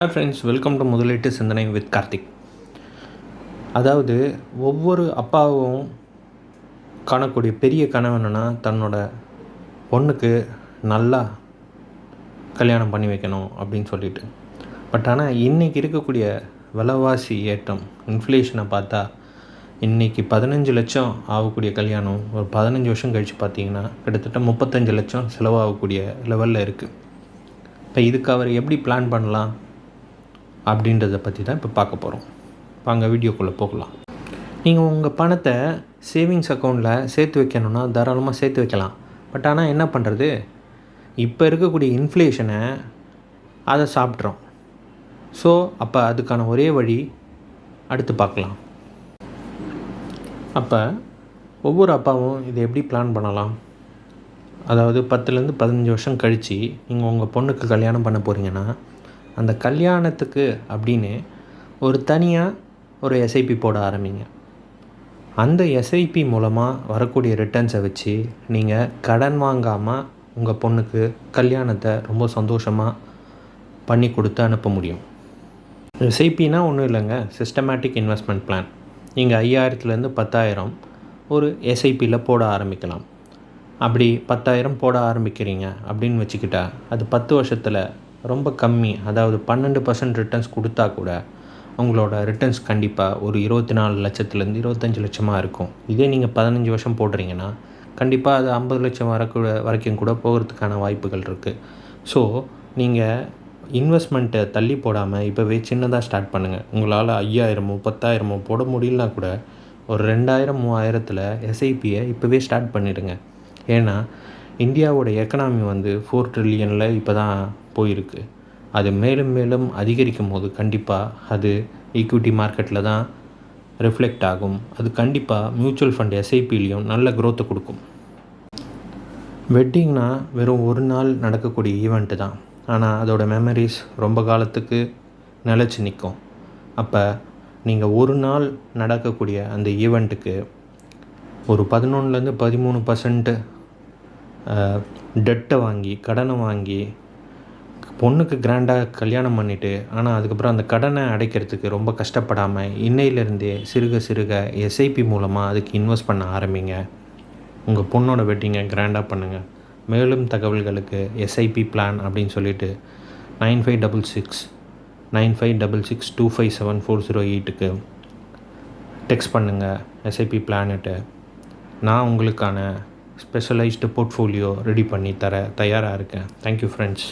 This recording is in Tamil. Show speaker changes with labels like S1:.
S1: ஹாய் ஃப்ரெண்ட்ஸ், வெல்கம் டு முதலீட்டு சிந்தனை வித் கார்த்திக். அதாவது ஒவ்வொரு அப்பாவும் காணக்கூடிய பெரிய கனவு என்னென்னா தன்னோட பொண்ணுக்கு நல்லா கல்யாணம் பண்ணி வைக்கணும் அப்படின்னு சொல்லிட்டு. பட் ஆனால் இன்றைக்கி இருக்கக்கூடிய விலைவாசி ஏற்றம், இன்ஃப்ளேஷனை பார்த்தா இன்றைக்கி 15 லட்சம் ஆகக்கூடிய கல்யாணம் ஒரு 15 வருஷம் கழித்து பார்த்தீங்கன்னா கிட்டத்தட்ட 35 லட்சம் செலவாகக்கூடிய லெவலில் இருக்குது. இப்போ இதுக்கு அவர் எப்படி பிளான் பண்ணலாம் அப்படின்றத பற்றி தான் இப்போ பார்க்க போகிறோம். வாங்க வீடியோக்குள்ளே போகலாம். நீங்கள் உங்கள் பணத்தை சேவிங்ஸ் அக்கௌண்ட்டில் சேர்த்து வைக்கணுன்னா தாராளமாக சேர்த்து வைக்கலாம். பட் ஆனால் என்ன பண்ணுறது, இப்போ இருக்கக்கூடிய இன்ஃப்ளேஷனை அதை சாப்பிட்றோம். ஸோ அப்போ அதுக்கான ஒரே வழி அடுத்து பார்க்கலாம். அப்போ ஒவ்வொரு அப்பாவும் இதை எப்படி பிளான் பண்ணலாம்? அதாவது 10லேருந்து 15 வருஷம் கழித்து நீங்கள் உங்கள் பொண்ணுக்கு கல்யாணம் பண்ண போகிறீங்கன்னா அந்த கல்யாணத்துக்கு அப்படின்னு ஒரு தனியாக ஒரு எஸ்ஐபி போட ஆரம்பிங்க. அந்த எஸ்ஐபி மூலமாக வரக்கூடிய ரிட்டர்ன்ஸை வச்சு நீங்கள் கடன் வாங்காமல் உங்கள் பொண்ணுக்கு கல்யாணத்தை ரொம்ப சந்தோஷமாக பண்ணி கொடுத்து அனுப்ப முடியும். எஸ்ஐபினா ஒன்றும் இல்லைங்க, சிஸ்டமேட்டிக் இன்வெஸ்ட்மெண்ட் பிளான். நீங்கள் 5000லேருந்து 10,000 ஒரு எஸ்ஐபியில் போட ஆரம்பிக்கலாம். அப்படி 10,000 போட ஆரம்பிக்கிறீங்க அப்படின்னு வச்சுக்கிட்டா அது 10 வருஷத்தில் ரொம்ப கம்மி, அதாவது 12% ரிட்டர்ன்ஸ் கொடுத்தா கூட உங்களோட ரிட்டர்ன்ஸ் கண்டிப்பாக ஒரு 24 லட்சத்துலேருந்து 25 லட்சமாக இருக்கும். இதே நீங்கள் 15 வருஷம் போடுறீங்கன்னா கண்டிப்பாக அது 50 லட்சம் வரைக்கும் கூட போகிறதுக்கான வாய்ப்புகள் இருக்குது. ஸோ நீங்கள் இன்வெஸ்ட்மெண்ட்டை தள்ளி போடாமல் இப்போவே சின்னதாக ஸ்டார்ட் பண்ணுங்கள். உங்களால் 5000 10,000 போட முடியலனா கூட ஒரு 2000 3000 எஸ்ஐபியை இப்போவே ஸ்டார்ட் பண்ணிவிடுங்க. ஏன்னா இந்தியாவோட எக்கனாமி 4 ட்ரில்லியனில் இப்போ தான் போயிருக்கு. அது மேலும் மேலும் அதிகரிக்கும் போது கண்டிப்பாக அது ஈக்விட்டி மார்க்கெட்டில் தான் ரிஃப்ளெக்ட் ஆகும். அது கண்டிப்பாக மியூச்சுவல் ஃபண்ட் எஸ்ஐபிலையும் நல்ல க்ரோத்தை கொடுக்கும். வெட்டிங்னா வெறும் ஒரு நாள் நடக்கக்கூடிய ஈவெண்ட்டு தான், ஆனால் அதோட மெமரிஸ் ரொம்ப காலத்துக்கு நிலச்சி நிற்கும். அப்போ நீங்கள் ஒரு நாள் நடக்கக்கூடிய அந்த ஈவெண்ட்டுக்கு ஒரு 11லேருந்து 13% டெட்டை வாங்கி கடனை வாங்கி பொண்ணுக்கு கிராண்டாக கல்யாணம் பண்ணிவிட்டு, ஆனால் அதுக்கப்புறம் அந்த கடனை அடைக்கிறதுக்கு ரொம்ப கஷ்டப்படாமல் இன்னையிலேருந்தே சிறுக எஸ்ஐபி மூலமாக அதுக்கு இன்வெஸ்ட் பண்ண ஆரம்பிங்க. உங்கள் பொண்ணோட வெட்டிங்கை கிராண்டாக பண்ணுங்கள். மேலும் தகவல்களுக்கு எஸ்ஐபி பிளான் அப்படின்னு சொல்லிட்டு 9566255740 டெக்ஸ்ட் பண்ணுங்கள் எஸ்ஐபி பிளான்ட்டு. நான் உங்களுக்கான ஸ்பெஷலைஸ்டு போர்ட்ஃபோலியோ ரெடி பண்ணி தயாராக இருக்கேன். Thank you friends.